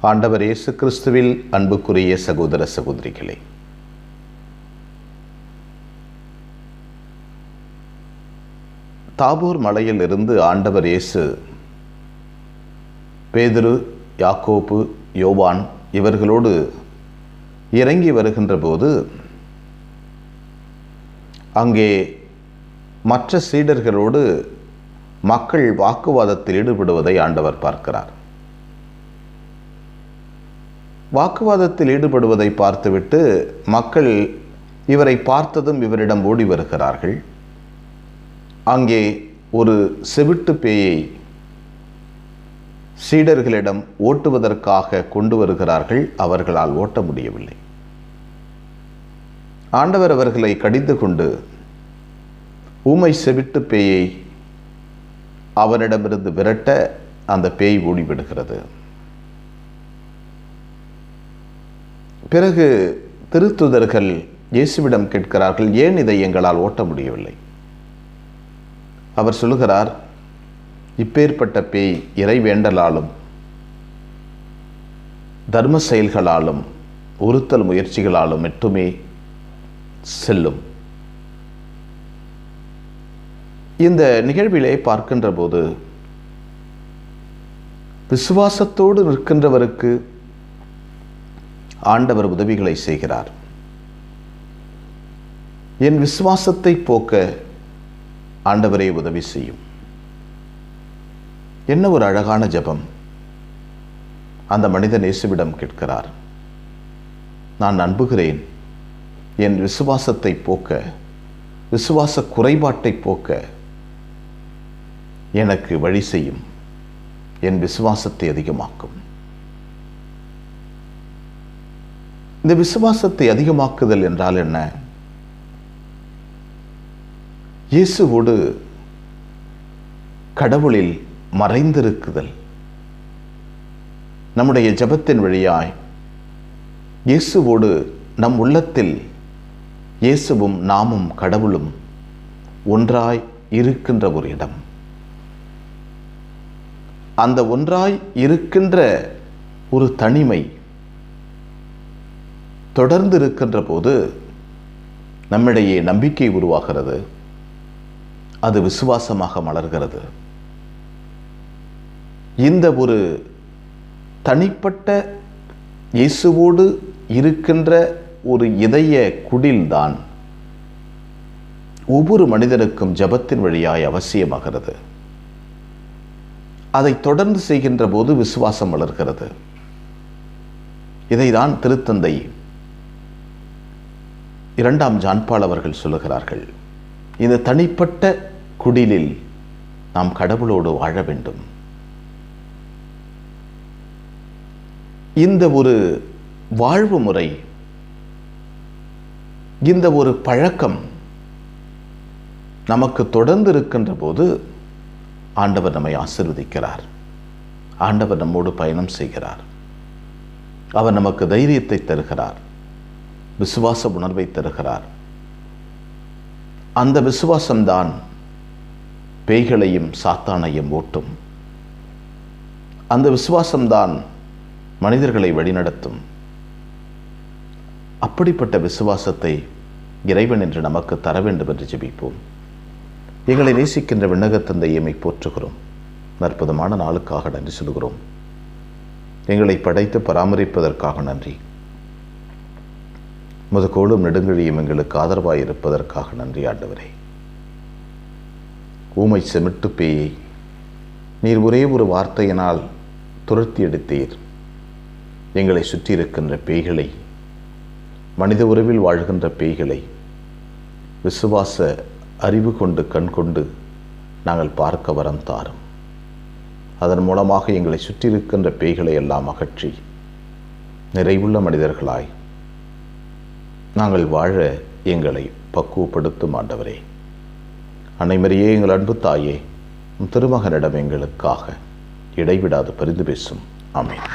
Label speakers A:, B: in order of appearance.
A: ஆண்டவர் இயேசு கிறிஸ்துவில் அன்புக்குரிய சகோதர சகோதரிகளே, தாபோர் மலையில் இருந்து ஆண்டவர் இயேசு பேதுரு, யாக்கோபு, யோவான் இவர்களோடு இறங்கி வருகின்ற போது அங்கே மற்ற சீடர்களோடு மக்கள் வாக்குவாதத்தில் ஈடுபடுவதை ஆண்டவர் பார்க்கிறார். வாக்குவாதத்தில் ஈடுபடுவதை பார்த்துவிட்டு மக்கள் இவரை பார்த்ததும் இவரிடம் ஓடி வருகிறார்கள். அங்கே ஒரு செவிட்டு பேயை சீடர்களிடம் ஓட்டுவதற்காக கொண்டு வருகிறார்கள். அவர்களால் ஓட்ட முடியவில்லை. ஆண்டவர் அவர்களை கடிந்து கொண்டு ஊமை செவிட்டு பேயை அவனிடமிருந்து விரட்ட அந்த பேய் ஓடிவிடுகிறது. பிறகு திருத்துதர்கள் இயேசுவிடம் கேட்கிறார்கள், ஏன் இதை எங்களால் ஓட்ட முடியவில்லை? அவர் சொல்லுகிறார், இப்பேற்பட்ட பேய் இறை வேண்டலாலும் தர்ம செயல்களாலும் உறுத்தல் முயற்சிகளாலும் மட்டுமே செல்லும். இந்த நிகழ்விலே பார்க்கின்ற போது விசுவாசத்தோடு நிற்கின்றவருக்கு ஆண்டவர் உதவிகளை செய்கிறார். என் விசுவாசத்தை போக்க ஆண்டவரே உதவி செய்யும். என்ன ஒரு அழகான ஜெபம்! அந்த மனிதன் இயேசுவிடம் கேட்கிறார், நான் நம்புகிறேன், என் விசுவாசத்தை போக்க, விசுவாச குறைபாட்டை போக்க எனக்கு வழி செய்யும், என் விசுவாசத்தை அதிகமாக்கும். இந்த விசுவாசத்தை அதிகமாக்குதல் என்றால் என்ன? இயேசுவோடு கடவுளில் மறைந்திருக்குதல். நம்முடைய ஜெபத்தின் வழியாய் இயேசுவோடு நம் உள்ளத்தில் இயேசுவும் நாமும் கடவுளும் ஒன்றாய் இருக்கின்ற ஒரு இடம். அந்த ஒன்றாய் இருக்கின்ற ஒரு தனிமை தொடர்ந்து இருக்கின்ற போது நம்மிடையே நம்பிக்கை உருவாகிறது. அது விசுவாசமாக மலர்கிறது. இந்த ஒரு தனிப்பட்ட இயேசுவோடு இருக்கின்ற ஒரு இதய குடில்தான் ஒவ்வொரு மனிதனுக்கும் ஜெபத்தின் வழியாய் அவசியமாகிறது. அதை தொடர்ந்து செய்கின்ற போது விசுவாசம் வளர்கிறது. இதைதான் திருத்தந்தை 2ஆம் ஜான் பால் அவர்கள் சொல்லுகிறார்கள், இந்த தனிப்பட்ட குடிலில் நாம் கடவுளோடு வாழ வேண்டும். இந்த ஒரு வாழ்வு முறை, இந்த ஒரு பழக்கம் நமக்கு தொடர்ந்து இருக்கின்ற போது ஆண்டவர் நம்மை ஆசீர்வதிக்கிறார். ஆண்டவர் நம்மோடு பயணம் செய்கிறார். அவர் நமக்கு தைரியத்தை தருகிறார், விசுவாச உணர்வை தருகிறார். அந்த விசுவாசம்தான் பேய்களையும் சாத்தானையும் ஓட்டும். அந்த விசுவாசம்தான் மனிதர்களை வழிநடத்தும். அப்படிப்பட்ட விசுவாசத்தை இறைவன் என்று நமக்கு தர வேண்டும் என்று ஜெபிப்போம். எங்களை நேசிக்கின்ற விண்ணகத் தந்தையை போற்றுகிறோம். அற்புதமான நாளுக்காக நன்றி சொல்கிறோம். எங்களை படைத்து பராமரிப்பதற்காக நன்றி. முதுகோடும் நெடுங்கழியும் எங்களுக்கு ஆதரவாய் இருப்பதற்காக நன்றி ஆண்டவரே. ஊமை செமிட்டு பேயை நீர் ஒரே ஒரு வார்த்தையினால் துரத்தி எடுத்தீர். எங்களை சுற்றி இருக்கின்ற பேய்களை, மனித உறவில் வாழ்கின்ற பேய்களை விசுவாச அறிவு கொண்டு கண் கொண்டு நாங்கள் பார்க்க வரம் தாரும். அதன் மூலமாக எங்களை சுற்றி இருக்கின்ற பேய்களை எல்லாம் அகற்றி நிறைவுள்ள மனிதர்களாய் நாங்கள் வாழ எங்களை பக்குவப்படுத்தும் ஆண்டவரே. அன்னை மரியே, எங்கள் அன்பு தாயே, திருமகனிடம் எங்களுக்காக இடைவிடாது பரிந்து பேசும். ஆமென்.